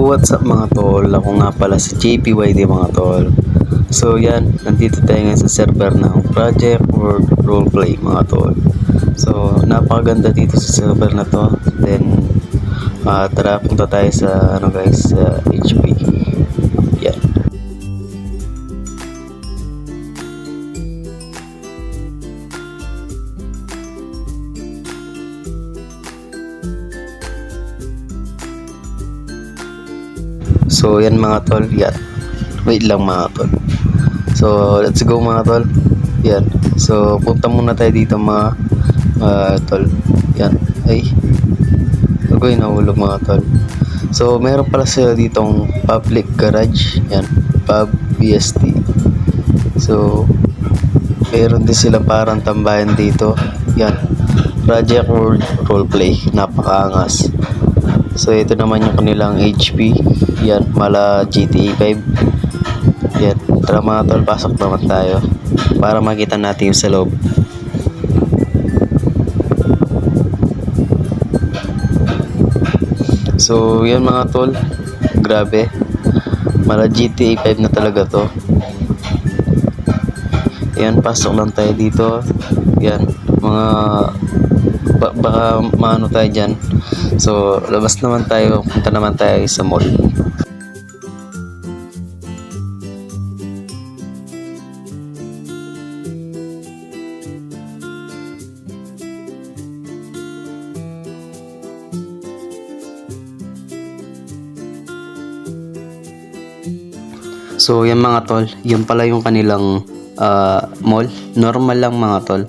What's up mga tol? Ako nga pala si JPYD mga tol. So yan, nandito tayo ngayon sa server ng Project World Roleplay mga tol. So napakaganda dito sa server na to. Then tara punta tayo sa sa HP. Yan. So yan mga tol, yan. Wait lang mga tol. So let's go mga tol. Yan. So punta muna tayo dito mga tol. Yan. Ay. Agoy nahulog mga tol. So meron pala sila ditong public garage. Yan. Pub BST. So meron din sila parang tambayan dito. Yan. Project World Roleplay. Napakaangas. So ito naman yung kanilang HP. Yan, mala GTA 5. Yan, tara mga tol, pasok naman tayo para makita natin yung sa loob. So yan mga tol, grabe, mala GTA 5 na talaga to. Yan, pasok lang tayo dito. Yan, mga baka maano tayo dyan. So labas naman tayo, punta naman tayo sa mall. So yan mga tol, yan pala yung kanilang mall. Normal lang mga tol.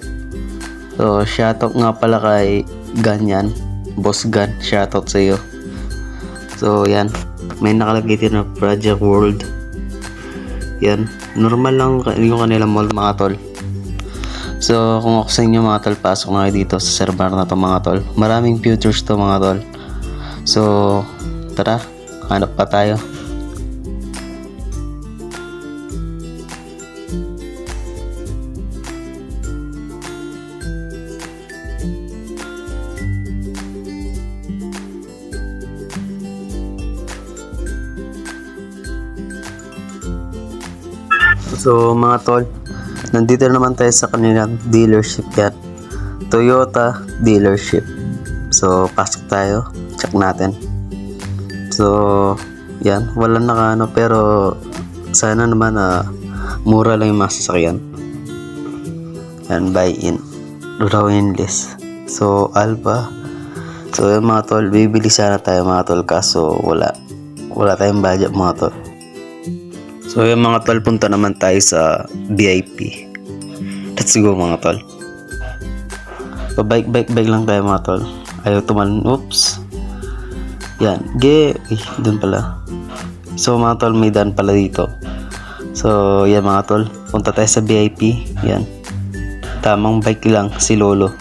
So shoutout nga pala kay Ganyan, Boss Gan, shoutout sa iyo. So yan, may nakalagay din na Project World. Yan, normal lang yung kanilang mall mga tol. So kung ako sa inyo mga tol, pasok na kayo dito sa server na to mga tol. Maraming futures to mga tol. So tara, hanap pa tayo. So mga tol, nandito naman tayo sa kanilang dealership yan. Toyota dealership. So pasok tayo, check natin. So yan, wala nakaano pero sana naman mura lang yung mga sasakyan. Yan, buy in, raw in list. So Alpha. So yan mga tol, bibili sana tayo mga tol kaso wala tayong budget mga tol. So yung mga tol, punta naman tayo sa VIP. Let's go mga tol. So bike lang tayo mga tol. Ayaw tumalon. Oops. Yan. Doon pala. So mga tol, may daan pala dito. So yan mga tol, punta tayo sa VIP. Yan. Tamang bike lang si Lolo.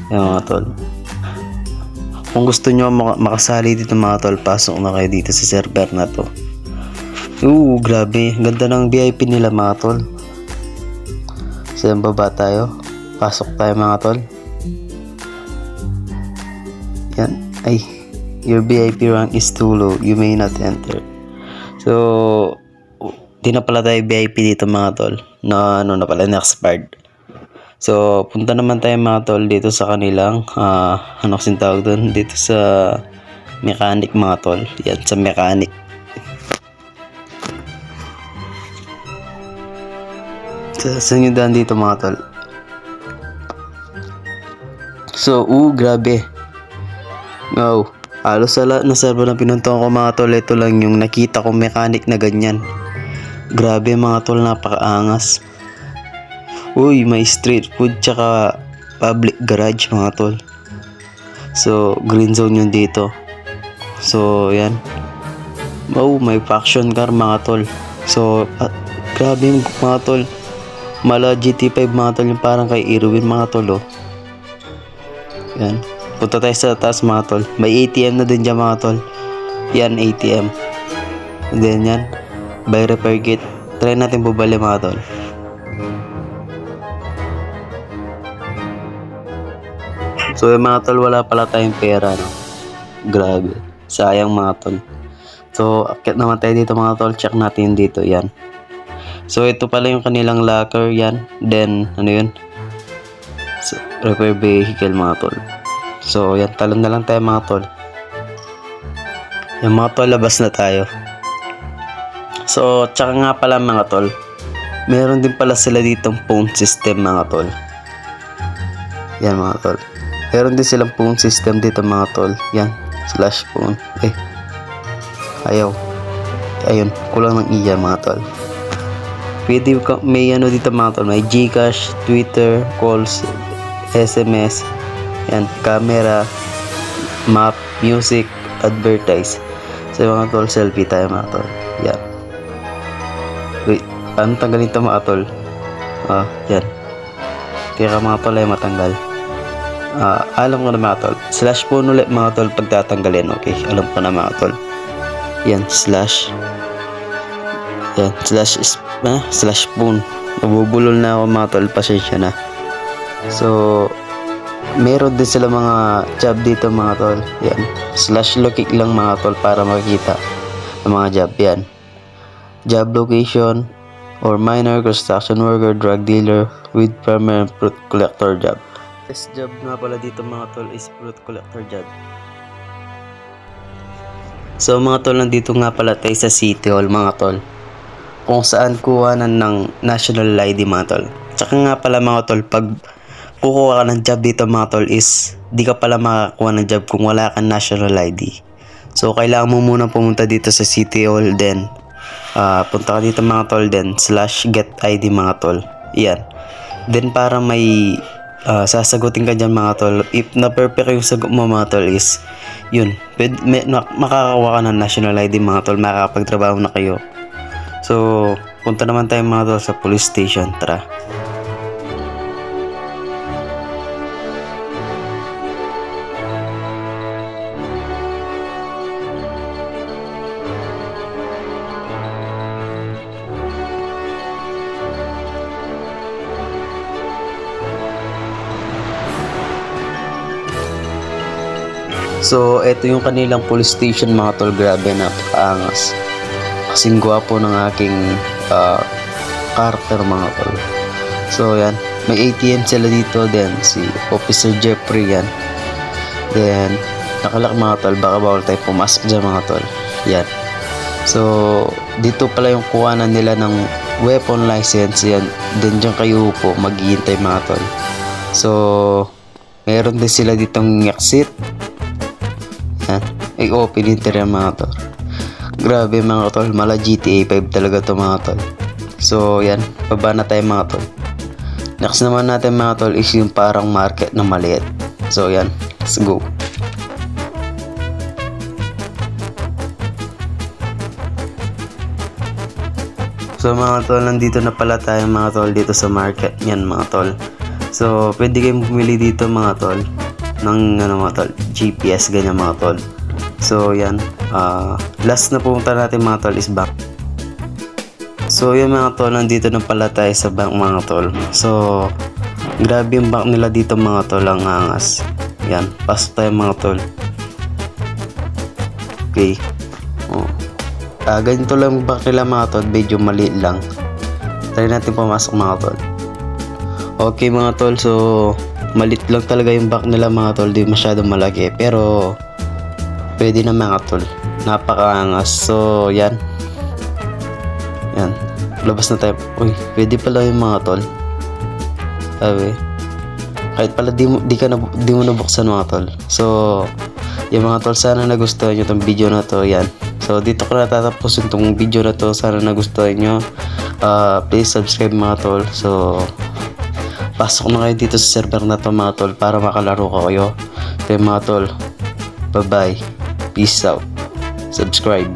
Yan mga tol. Kung gusto nyo makasali dito mga tol, pasok na kayo dito sa server na to. Grabe, ganda ng VIP nila mga tol. So yan, baba tayo, pasok tayo mga tol. Yan, ay, your VIP rank is too low, you may not enter. So di na pala tayo VIP dito mga tol, na na pala, na-expired. So punta naman tayo mga tol dito sa kanilang ano kasing tawag doon, dito sa mechanic mga tol. Yan, sa mechanic. Sa inyo daan dito mga tol. So grabe. Halos sa lahat na server na pinuntahan ko mga tol, ito lang yung nakita ko mechanic na ganyan. Grabe mga tol, napakaangas. May street food tsaka public garage mga tol. So green zone yun dito. So yan. May faction car mga tol. So grabe mga tol, mala GT5 mga tol, yung parang kay Irwin mga tol. Yan, punta tayo sa taas mga tol. May ATM na din dyan mga tol. Yan, ATM. And then yan, buy repair kit. Try natin bubali mga tol. So yung mga tol, wala pala tayong pera, no? Grabe, sayang mga tol. So, akit naman tayo dito mga tol. Check natin dito. Yan. So, ito pala yung kanilang locker. Yan. Then, ano yun? So, repair vehicle mga tol. So, yan. Talon na lang tayo mga tol. Yan mga tol, labas na tayo. So, tsaka nga pala mga tol. Meron din pala sila ditong phone system mga tol. Yan mga tol. Meron din silang phone system dito mga tol. Yan. /phone. Ayaw. Ayun. Kulang ng iya mga tol. Pwede may ano dito mga tol. May Gcash, Twitter, calls, SMS. Yan. Camera, map, music, advertise. So mga tol, selfie tayo mga tol. Yan. Wait. Paano tanggalin ito mga tol? Yan. Kaya mga tol ay matanggal. Alam ko na mga tol. /phone ulit mga tol pag tatanggalin. Okay, alam ko na mga tol. Yan, yan, /phone. Mabubulol na ako mga tol. Pasensya na. So, meron din sila mga job dito mga tol. Yan. /locate lang mga tol para makikita ang mga job. Yan. Job location or minor construction worker, drug dealer with permanent fruit collector job. This job nga pala dito mga tol is fruit collector job. So mga tol, nandito nga pala tayo sa City Hall mga tol, kung saan kuhanan ng national ID mga tol. Tsaka nga pala mga tol, pag kukuha ka ng job dito mga tol is di ka pala makakuha ng job kung wala kang national ID. So kailangan mo muna pumunta dito sa City Hall, then punta ka dito mga tol, then /get ID mga tol. Yan. Then para may sasagutin ka dyan mga tol. If na perfect yung sagot mo mga tol is yun, makakakuha ka ng national ID mga tol, makakapagtrabaho na kayo. So punta naman tayo mga tol sa police station. Tara. So, ito yung kanilang police station mga tol. Grabe, napakaangas. Kasing gwapo ng aking Carter mga tol. So, yan. May ATM sila dito. Then, si Officer Jeffrey yan. Then, nakalak mga tol. Baka bawal tayo pumasok dyan mga tol. Yan. So, dito pala yung kuhanan nila ng weapon license. Yan. Then, dyan kayo po maghihintay mga tol. So, meron din sila ditong exit. Ay open interior mga tol. Grabe mga tol, mala GTA 5 talaga to mga tol. So yan, baba na tayo mga tol. Next naman natin mga tol is yung parang market na maliit. So yan, let's go. So mga tol, nandito na pala tayo mga tol dito sa market. Yan mga tol. So pwede kayong bumili dito mga tol ng mga tol, GPS ganyan mga tol. So yan, last na pumunta natin mga tol is bank. So yun mga tol, nandito na pala tayo sa bank mga tol. So grabe yung bank nila dito mga tol, ang angas. Yan, pasok tayo mga tol. Okay. Ganito lang yung bank nila mga tol, medyo maliit lang. Try natin pumasok mga tol. Okay mga tol, so maliit lang talaga yung bank nila mga tol, di masyadong malaki, pero pwede na mga tol, napakaangas. So yan, yan, labas na tayo. Uy, pwede pala yung mga tol. Sabi, kahit pala di mo nabuksan mga tol. So yung mga tol, sana nagustuhan nyo itong video na to. Yan, so dito ko na tatapusin itong video na to. Sana nagustuhan nyo. Please subscribe mga tol. So pasok na kayo dito sa server na to mga tol para makalaro kayo. Okay mga tol, bye bye, peace out, subscribe.